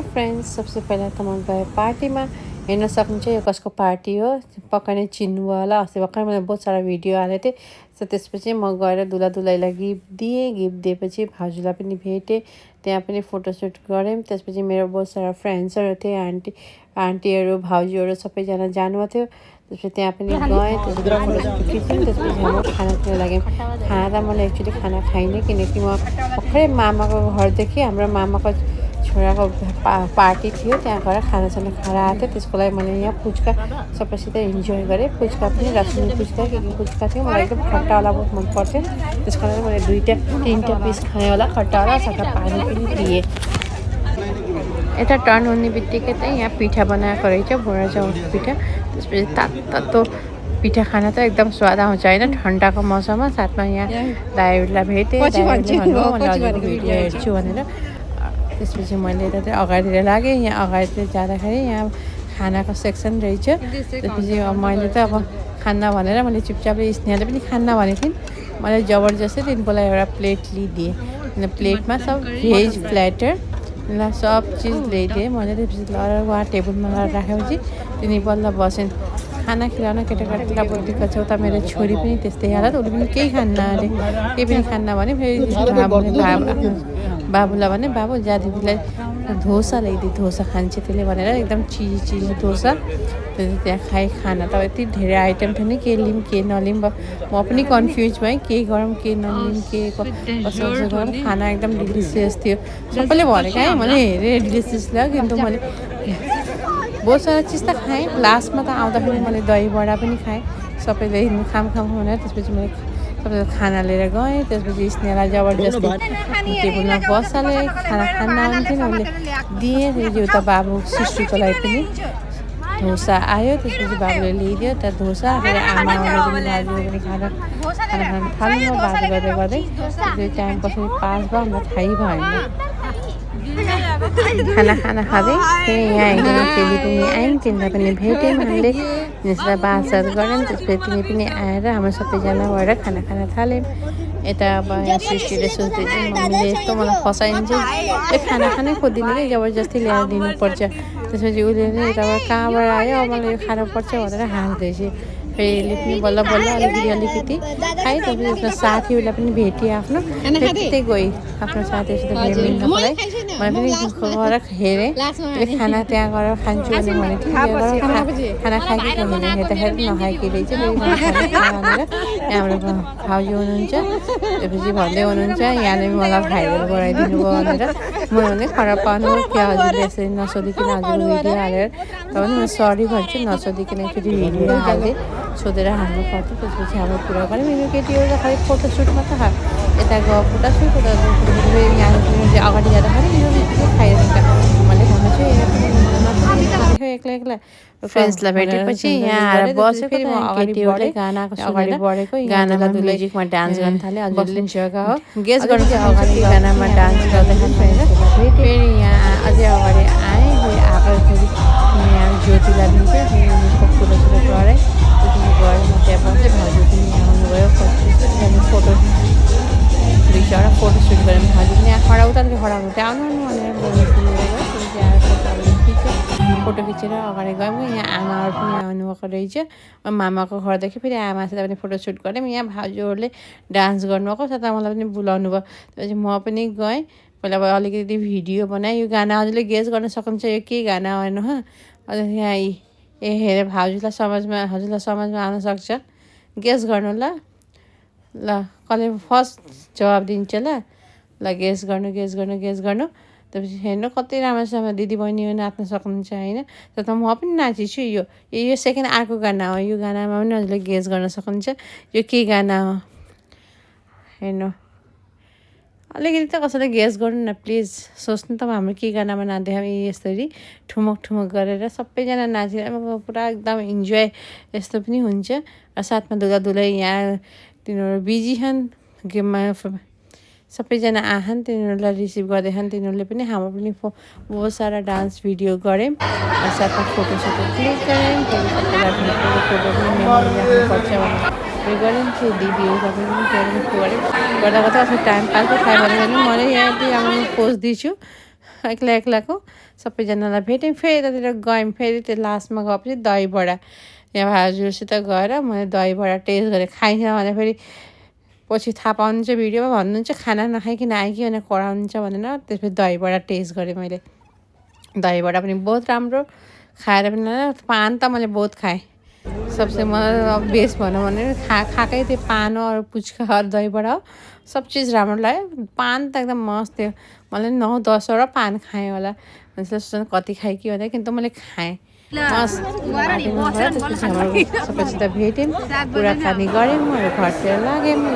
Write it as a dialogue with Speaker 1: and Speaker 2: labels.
Speaker 1: Friends, सबसे पहिला त म गएँ पार्टीमा। हेर्न सक्नुहुन्छ यो कसको पार्टी हो, पक्का नै चिन्नुभयो होला। अस्ति भर्खर मैले बहुत सारा भिडियो हालेको थिएँ। सो त्यसपछि म गएर दुलाईलाई गिफ्ट दिएँ। गिफ्ट दिएपछि भाउजूलाई पनि भेटेँ, त्यहाँ पनि फोटोसुट गऱ्यौँ। त्यसपछि मेरो बहुत सारा फ्रेन्ड्सहरू थिए, आन्टीहरू भाउजूहरू सबैजना जानुभएको थियो। त्यसपछि त्यहाँ पनि गएँ, त्यसपछि फोटोसुट खिच्यौँ। त्यसपछि हाम्रो खानातिर लाग्यौँ। खाना त मैले एक्चुअली खाना खाइनँ, किनकि म भर्खरै मामाको घरदेखि हाम्रो मामाको छोराको पार्टी थियो, त्यहाँ गएर खानासाना खाएर आएको थियो। त्यसको लागि मैले यहाँ पुच्का सबैसित इन्जोय गरेँ। पुच्का पनि रसुनी पुच्का के पुच्का थियो, मलाई एकदम खट्टावाला बहुत मन पर्थ्यो। त्यसको लागि मैले 2-3टा पिस खानेवाला खट्टावाला साथै पानी पनि पिएँ। यता टर्न हुने बित्तिकै चाहिँ यहाँ पिठा बनाएको रहेछ, बोरा चाउलको पिठा। त्यसपछि तातो पिठा खाना त एकदम स्वाद आउँछ होइन, ठन्डाको मौसममा। साथमा यहाँ दाइहरूलाई भेटेँ, दाइहरूले भन्नुभयो मैले हजुरको भिडियो हेर्छु भनेर। त्यसपछि मैले यता चाहिँ अगाडितिर लागेँ। यहाँ अगाडितिर जाँदाखेरि यहाँ खानाको सेक्सन रहेछ। त्यसपछि मैले त अब खान्न भनेर मैले चुपचापले स्नेहले पनि खान्न भनेको थिइन्। मैले जबरजस्ती तिनको लागि एउटा प्लेट लिइदिएँ। प्लेटमा सब भेज प्ल्याटर ल सब चिज ल्याइदिएँ मैले। त्यसपछि ल उहाँ टेबलमा लगेर राखेपछि तिनी बल्ल बसिन्। खाना खिलाउन केटाकेटीलाई बोलिदिएको छौ त। मेरो छोरी पनि त्यस्तै हालत, उसले पनि केही खान्न अरे, केही पनि खान्न भने फेरि बाबुलाई भने बाबु जा दिदीलाई डोसा ल्याइदिए, डोसा खान्छ त्यसले भनेर एकदम चिजी डोसा। त्यहाँ खाएँ। खाना त यति धेरै आइटम थियो नि, के लिउँ के नलिउँ। म पनि कन्फ्युज भएँ, के गरौँ के नलिउँ, के कसो गरौँ। खाना एकदम डिलिसियस थियो, सबैले भनेको है। मैले हेरेँ डिलिसियस लाग्यो, किन्तु मैले बहुत सारा चिज त खाएँ। लास्टमा त आउँदाखेरि मैले दही बडा पनि खाएँ। सबैले खाम भनेर त्यसपछि मैले सबैले खाना लिएर गएँ। त्यसपछि स्नेहलाई जबरजस्ती टेबलमा बसालेँ, खाना खान आउँथेन उसले दिएँ। त्यो त बाबु सिस्टरको लागि पनि डोसा आयो। त्यसपछि बाबुले ल्याइदियो त्यहाँ डोसा। फेरि आमाले पनि भाउजूले पनि खाना थाल्नु बात गर्दै टाइम कसरी पास भयो हामीलाई थाहै भएन। खाना खाँदै फेरि यहाँ एकजना चेली पनि आइन्, तिनीलाई पनि भेट्यौँ हामीले। तिनीसँग बातसात गऱ्यौँ। त्यसपछि तिनी पनि आएर हाम्रो सबैजना भएर खाना खान थाल्यौँ। यता अब यहाँ सृष्टिले सोच्दै चाहिँ मम्मीले यस्तो मलाई फसाइन्छ, त्यो खाना खानै खोजिदिने कि जबरजस्ती ल्याएर दिनुपर्छ। त्यसपछि उसले नै यताबाट कहाँबाट आयो, अब मलाई यो खानुपर्छ भनेर हाँस्दैछ। फेरि यसले पनि बल्ल अलिकति खाएँ। त्यसपछि उसको साथीहरूलाई पनि भेटेँ आफ्नो, त्यस्तै गएँ आफ्नो साथीहरूसित भेट मिल्नको लागि। मैले पनि गएर हेरेँ, त्यो खाना त्यहाँ गएर खान्छु भने भनेको थिएँ। खाना खाएकी भनेर हेर्दाखेरि नखाएकी रहेछ। भनेर हाम्रो भाउजू हुनुहुन्छ, त्यसपछि भन्दै हुनुहुन्छ यहाँले मलाई भाइरल गराइदिनु भयो भनेर। म भने खराब पार्नु क्या हजुरले यसरी नसोधिकन हजुरको भिडियो हालेर। तर पनि म सरी भन्छु, नसोधिकन एकचोटि भिडियो हाल्दै सोधेर हाल्नु पर्थ्यो। त्यसपछि हाम्रो कुरा गऱ्यौँ। मेरो केटीहरू त खालि फोटोसुट मात्र यता गयो फोटोसुट, उता यहाँ अगाडि जाँदाखेरि मेरो खाइरहन्छ। मैले भन्दैछु एक्लै फ्रेन्ड्सलाई भेटेपछि यहाँ आएर बसेको। फेरि म केटीहरूले गानाको अगाडि बढेको गानामा म्युजिकमा डान्स गर्न थालेँ। हजुरले जग्गा हो गेस गर्नु चाहिँ अगाडि गानामा डान्स गर्दाखेरि फेरि यहाँ अझै अगाडि आएँ। फेरि आएको फेरि यहाँ ज्योतिलाई भेटेँ। फेरि उनीहरूको फोटोसुट गरेँ। त्यसपछि गएर म त्यहाँ बसेँ। भाउजू पनि आउनुभयो। फोटो 2-4 फोटोसुट गऱ्यौँ। भाउजू पनि यहाँ खडा उता खडा हुनु त्यहाँ आउनु भनेर फोटो खिचेर अगाडि गयौँ। यहाँ आमाहरू पनि आउनुभएको रहेछ। मामाको घरदेखि फेरि आमासित पनि फोटोसुट गऱ्यौँ। यहाँ भाउजूहरूले डान्स गर्नुभएको, साथै मलाई पनि बोलाउनु भयो। त्यसपछि म पनि गएँ। पहिला अलिकति भिडियो बनाएँ। यो गाना हजुरले गेस गर्न सक्नुहुन्छ यो के गाना होइन हो। यहाँ हेरेर भाउजूलाई हजुरलाई समझमा आउन सक्छ, गेस गर्नु ल। कसले फर्स्ट जवाब दिन्छ ल गेस गर्नु। त्यसपछि हेर्नु कति राम्रोसँग दिदीबहिनीहरू नाच्न सक्नुहुन्छ होइन। तर म पनि नाचेछु। यो सेकेन्ड अर्को गाना हो। यो गानामा पनि हजुरले गेस गर्न सक्नुहुन्छ यो के गाना हो। हेर्नु अलिकति त कसैले गेस गर्नु न प्लिज। सोच्नु त हाम्रो के गानामा नाच्दै हामी यसरी ठुमक गरेर सबैजना नाचेर पुरा एकदम इन्जोय यस्तो पनि हुन्छ। र साथमा दुलै यहाँ तिनीहरू बिजी छन् गेममा। सबैजना आछन्, तिनीहरूलाई रिसिभ गर्दैछन्। तिनीहरूले पनि हाम्रो पनि बहुत सारा डान्स भिडियो गऱ्यौँ। साथमा फोटोसोटो क्लिक गऱ्यौँ। फोटो पनि मेमोरी राख्नुपर्छ भनेर गऱ्यौँ। त्यो दिदीहरू सबै पनि गऱ्यौँ। गर्दा गर्दा टाइम पास भयो। खायो भने मैले यहाँ पनि अब पोज दिन्छु। एक्ला एक्लाको सबैजनालाई भेट्यौँ। फेरि यतातिर गयौँ। फेरि त्यो लास्टमा गएपछि दही बडा यहाँ भाउजूसित गएर मैले दही बडा टेस्ट गरेँ। खाइनँ भने फेरि पछि थाहा पाउनुहुन्छ भिडियोमा भन्नुहुन्छ खाना नखाइकन आइकि भनेर कराउनुहुन्छ भनेर। त्यसपछि दही बडा टेस्ट गरेँ मैले। दही बडा पनि बहुत राम्रो खाएर पनि पान त मैले बहुत खाएँ। सबसे मलाई बेस्ट भनौँ भने खाएकै थियो पान हो और पुच्का और दही बडा हो। सब चिज राम्रो लाग्यो। पान त एकदम मस्त थियो। मैले 9-10वटा पान खाएँ होला। सोच्नु कति खाएँ कि भनेर किन्तु मैले खाएँ। मस्त पार्टीमा गएर त्यसपछि हाम्रो सबैसित भेट्यौँ, कुराकानी गऱ्यौँ, घरतिर लाग्यौँ।